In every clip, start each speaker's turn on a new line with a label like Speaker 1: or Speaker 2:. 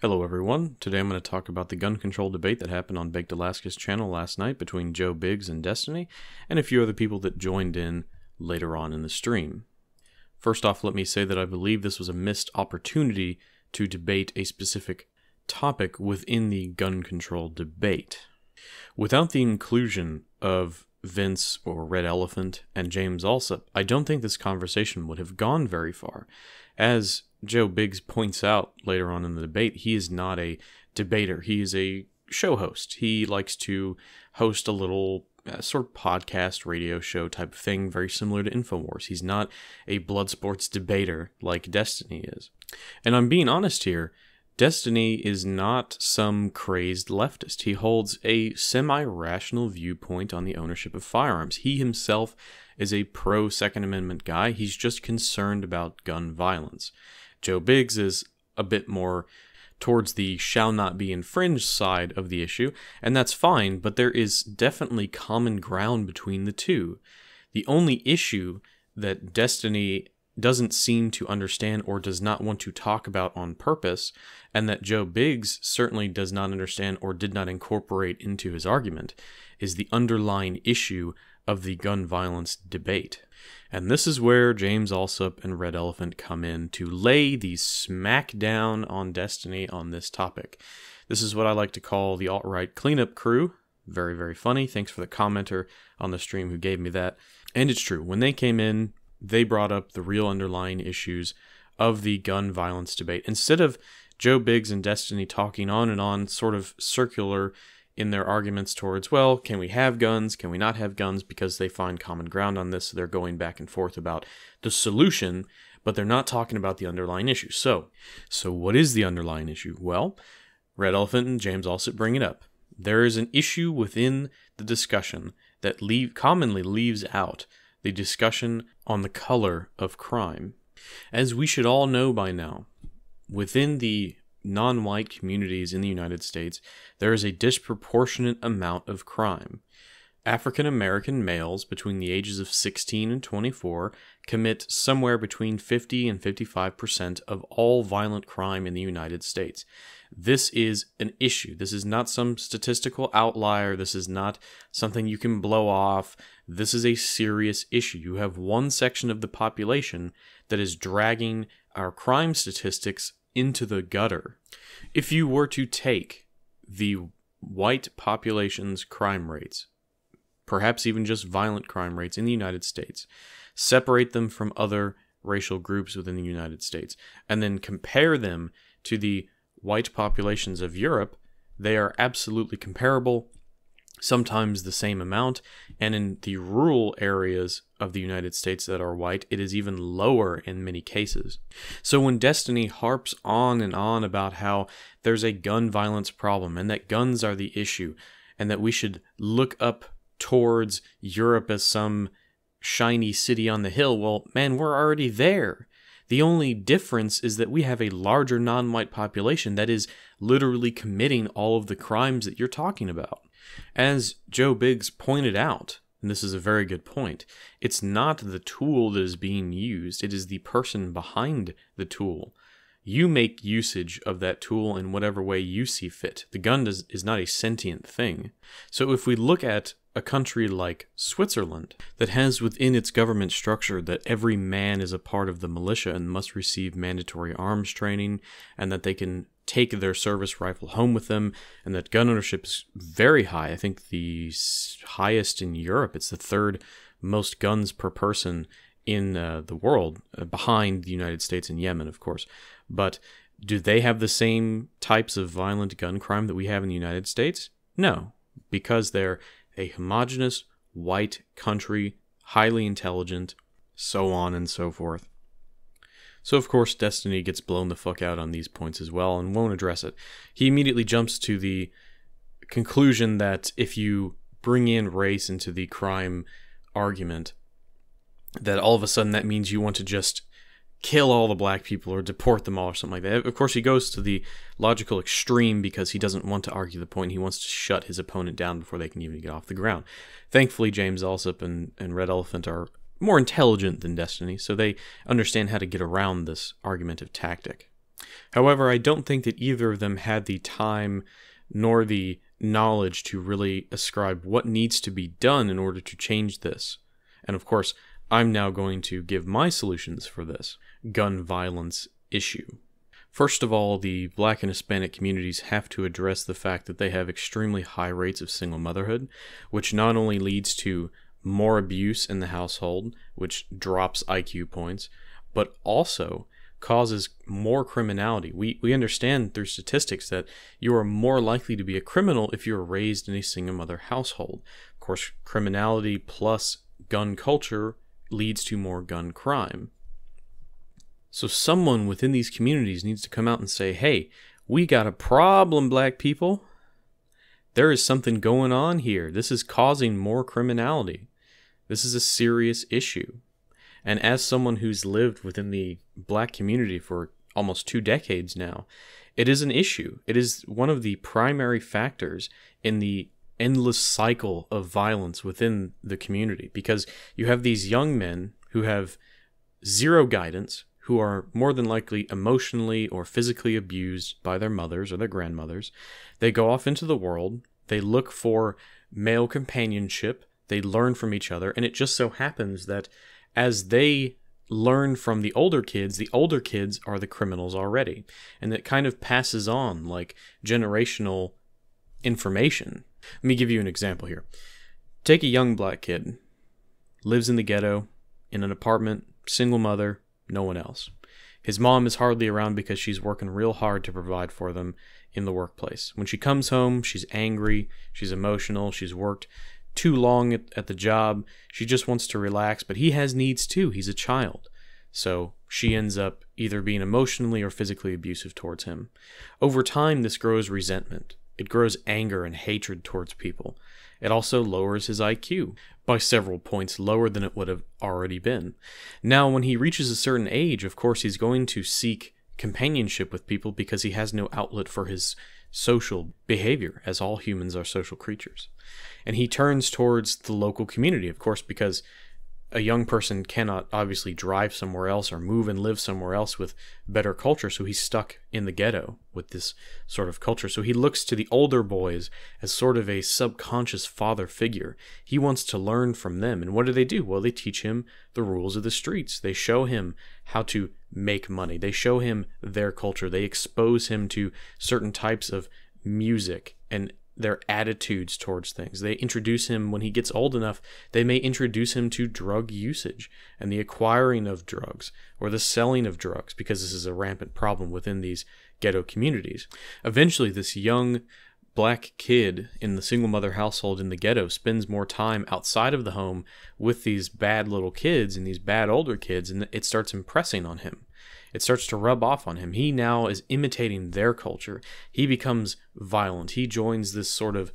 Speaker 1: Hello everyone, today I'm going to talk about the gun control debate that happened on Baked Alaska's channel last night between Joe Biggs and Destiny, and a few other people that joined in later on in the stream. First off, let me say that I believe this was a missed opportunity to debate a specific topic within the gun control debate. Without the inclusion of Vince or Red Elephant and James Alsop, I don't think this conversation would have gone very far. As Joe Biggs points out later on in the debate, he is not a debater. He is a show host. He likes to host a little sort of podcast, radio show type of thing, very similar to InfoWars. He's not a blood sports debater like Destiny is. And I'm being honest here, Destiny is not some crazed leftist. He holds a semi-rational viewpoint on the ownership of firearms. He himself is a pro-Second Amendment guy. He's just concerned about gun violence. Joe Biggs is a bit more towards the shall not be infringed side of the issue, and that's fine, but there is definitely common ground between the two. The only issue that Destiny doesn't seem to understand or does not want to talk about on purpose, and that Joe Biggs certainly does not understand or did not incorporate into his argument, is the underlying issue of the gun violence debate. And this is where James Alsop and Red Elephant come in to lay the smack down on Destiny on this topic. This is what I like to call the alt-right cleanup crew. Very, very funny. Thanks for the commenter on the stream who gave me that. And it's true. When they came in, they brought up the real underlying issues of the gun violence debate. Instead of Joe Biggs and Destiny talking on and on, sort of circular in their arguments towards, well, can we have guns? Can we not have guns? Because they find common ground on this, so they're going back and forth about the solution, but they're not talking about the underlying issue. So what is the underlying issue? Well, Red Elephant and James Alsop bring it up. There is an issue within the discussion that commonly leaves out the discussion on the color of crime. As we should all know by now, within the non-white communities in the United States, there is a disproportionate amount of crime. African American males between the ages of 16 and 24 commit somewhere between 50 and 55% of all violent crime in the United States. This is an issue. This is not some statistical outlier. This is not something you can blow off. This is a serious issue. You have one section of the population that is dragging our crime statistics into the gutter. If you were to take the white population's crime rates, perhaps even just violent crime rates in the United States, separate them from other racial groups within the United States, and then compare them to the white populations of Europe, they are absolutely comparable, sometimes the same amount, and in the rural areas of the United States that are white, it is even lower in many cases. So when Destiny harps on and on about how there's a gun violence problem and that guns are the issue and that we should look up towards Europe as some shiny city on the hill, well, man, we're already there. The only difference is that we have a larger non-white population that is literally committing all of the crimes that you're talking about. As Joe Biggs pointed out, and this is a very good point, it's not the tool that is being used, it is the person behind the tool. You make usage of that tool in whatever way you see fit. The gun is not a sentient thing. So if we look at a country like Switzerland that has within its government structure that every man is a part of the militia and must receive mandatory arms training, and that they can take their service rifle home with them, and that gun ownership is very high. I think the highest in Europe. It's the third most guns per person in the world, behind the United States and Yemen, of course. But do they have the same types of violent gun crime that we have in the United States? No, because they're a homogeneous white country, highly intelligent, so on and so forth. So of course Destiny gets blown the fuck out on these points as well and won't address it. He immediately jumps to the conclusion that if you bring in race into the crime argument, that all of a sudden that means you want to just kill all the black people or deport them all or something like that. Of course, he goes to the logical extreme because he doesn't want to argue the point. He wants to shut his opponent down before they can even get off the ground. Thankfully, James Alsop and Red Elephant are more intelligent than Destiny, so they understand how to get around this argumentative tactic. However, I don't think that either of them had the time nor the knowledge to really ascribe what needs to be done in order to change this. And of course, I'm now going to give my solutions for this gun violence issue. First of all, the Black and Hispanic communities have to address the fact that they have extremely high rates of single motherhood, which not only leads to more abuse in the household, which drops IQ points, but also causes more criminality. We understand through statistics that you are more likely to be a criminal if you are raised in a single mother household. Of course, criminality plus gun culture leads to more gun crime. So someone within these communities needs to come out and say, hey, we got a problem, black people. There is something going on here. This is causing more criminality. This is a serious issue. And as someone who's lived within the black community for almost 2 decades now, it is an issue. It is one of the primary factors in the endless cycle of violence within the community, because you have these young men who have zero guidance, who are more than likely emotionally or physically abused by their mothers or their grandmothers. They go off into the world, they look for male companionship, they learn from each other, and it just so happens that as they learn from the older kids are the criminals already. And it kind of passes on like generational information. Let me give you an example here. Take a young black kid, lives in the ghetto, in an apartment, single mother, no one else. His mom is hardly around because she's working real hard to provide for them in the workplace. When she comes home, she's angry, she's emotional, she's worked too long at the job, she just wants to relax, but he has needs too, he's a child. So she ends up either being emotionally or physically abusive towards him. Over time, this grows resentment. It grows anger and hatred towards people. It also lowers his IQ by several points lower than it would have already been. Now, when he reaches a certain age, of course, he's going to seek companionship with people because he has no outlet for his social behavior, as all humans are social creatures. And he turns towards the local community, of course, because a young person cannot obviously drive somewhere else or move and live somewhere else with better culture, so he's stuck in the ghetto with this sort of culture. So he looks to the older boys as sort of a subconscious father figure. He wants to learn from them. And what do? Well, they teach him the rules of the streets. They show him how to make money. They show him their culture. They expose him to certain types of music and their attitudes towards things. They introduce him, when he gets old enough, they may introduce him to drug usage and the acquiring of drugs or the selling of drugs, because this is a rampant problem within these ghetto communities. Eventually, this young black kid in the single mother household in the ghetto spends more time outside of the home with these bad little kids and these bad older kids, and it starts impressing on him. It starts to rub off on him. He now is imitating their culture. He becomes violent. He joins this sort of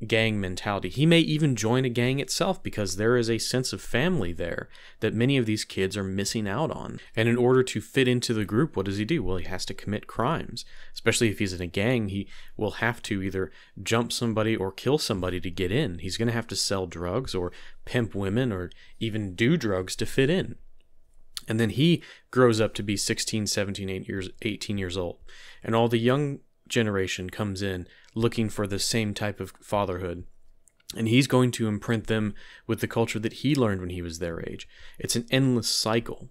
Speaker 1: gang mentality. He may even join a gang itself because there is a sense of family there that many of these kids are missing out on. And in order to fit into the group, what does he do? Well, he has to commit crimes. Especially if he's in a gang, he will have to either jump somebody or kill somebody to get in. He's going to have to sell drugs or pimp women or even do drugs to fit in. And then he grows up to be 16, 17, 18 years old. And all the young generation comes in looking for the same type of fatherhood. And he's going to imprint them with the culture that he learned when he was their age. It's an endless cycle.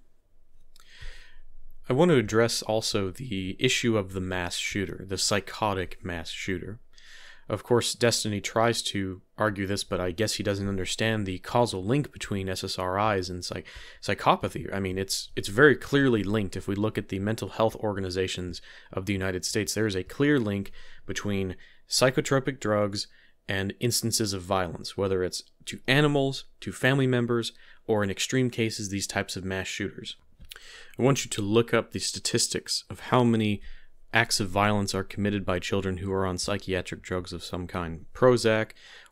Speaker 1: I want to address also the issue of the mass shooter, the psychotic mass shooter. Of course, Destiny tries to argue this, but I guess he doesn't understand the causal link between SSRIs and psychopathy. I mean, it's very clearly linked. If we look at the mental health organizations of the United States, there is a clear link between psychotropic drugs and instances of violence, whether it's to animals, to family members, or in extreme cases, these types of mass shooters. I want you to look up the statistics of how many acts of violence are committed by children who are on psychiatric drugs of some kind, Prozac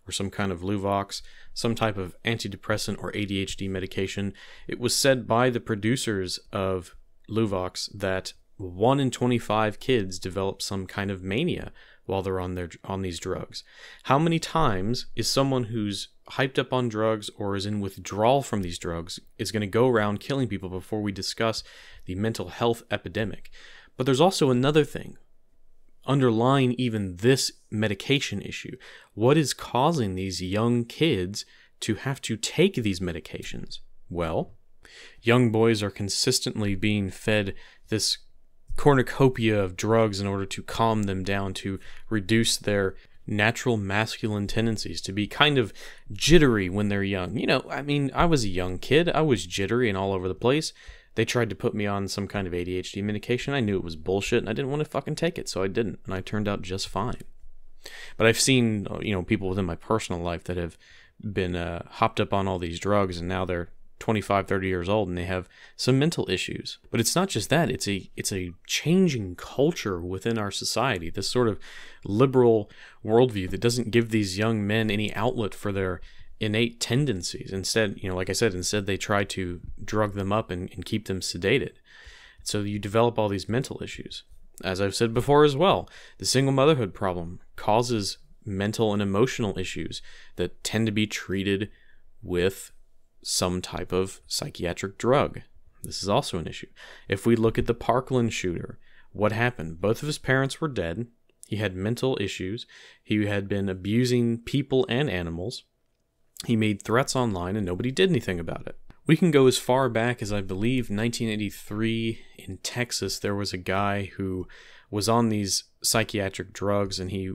Speaker 1: or some kind of Luvox, some type of antidepressant or ADHD medication. It was said by the producers of Luvox that 1 in 25 kids develop some kind of mania while they're on these drugs. How many times is someone who's hyped up on drugs or is in withdrawal from these drugs is going to go around killing people before we discuss the mental health epidemic? But there's also another thing underlying even this medication issue. What is causing these young kids to have to take these medications? Well, young boys are consistently being fed this cornucopia of drugs in order to calm them down, to reduce their natural masculine tendencies, to be kind of jittery when they're young. You know, I mean, I was a young kid. I was jittery and all over the place. They tried to put me on some kind of ADHD medication. I knew it was bullshit, and I didn't want to fucking take it, so I didn't, and I turned out just fine. But I've seen, people within my personal life that have been hopped up on all these drugs, and now they're 25, 30 years old, and they have some mental issues. But it's not just that. It's a changing culture within our society, this sort of liberal worldview that doesn't give these young men any outlet for their innate tendencies. Instead, like I said, they try to drug them up and keep them sedated. So you develop all these mental issues. As I've said before as well, the single motherhood problem causes mental and emotional issues that tend to be treated with some type of psychiatric drug. This is also an issue. If we look at the Parkland shooter, what happened? Both of his parents were dead. He had mental issues. He had been abusing people and animals. He made threats online and nobody did anything about it. We can go as far back as, I believe, 1983 in Texas. There was a guy who was on these psychiatric drugs, and he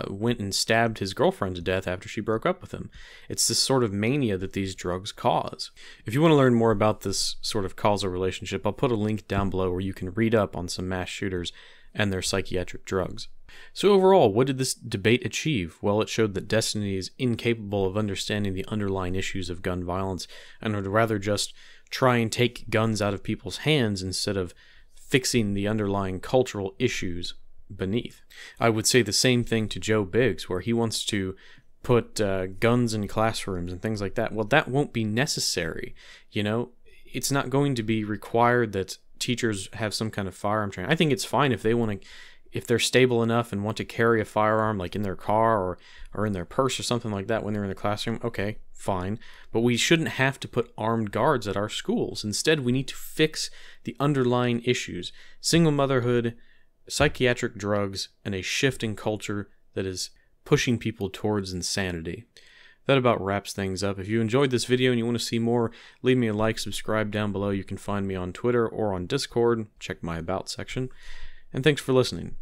Speaker 1: went and stabbed his girlfriend to death after she broke up with him. It's this sort of mania that these drugs cause. If you want to learn more about this sort of causal relationship, I'll put a link down below where you can read up on some mass shooters and their psychiatric drugs. So overall, what did this debate achieve? Well, it showed that Destiny is incapable of understanding the underlying issues of gun violence and would rather just try and take guns out of people's hands instead of fixing the underlying cultural issues beneath. I would say the same thing to Joe Biggs, where he wants to put guns in classrooms and things like that. Well, that won't be necessary. It's not going to be required that teachers have some kind of firearm training. I think it's fine if they're stable enough and want to carry a firearm, like in their car or in their purse or something like that when they're in the classroom. Okay, fine. But we shouldn't have to put armed guards at our schools. Instead, we need to fix the underlying issues: single motherhood, psychiatric drugs, and a shift in culture that is pushing people towards insanity. That about wraps things up. If you enjoyed this video and you want to see more, leave me a like, subscribe down below. You can find me on Twitter or on Discord. Check my About section. And thanks for listening.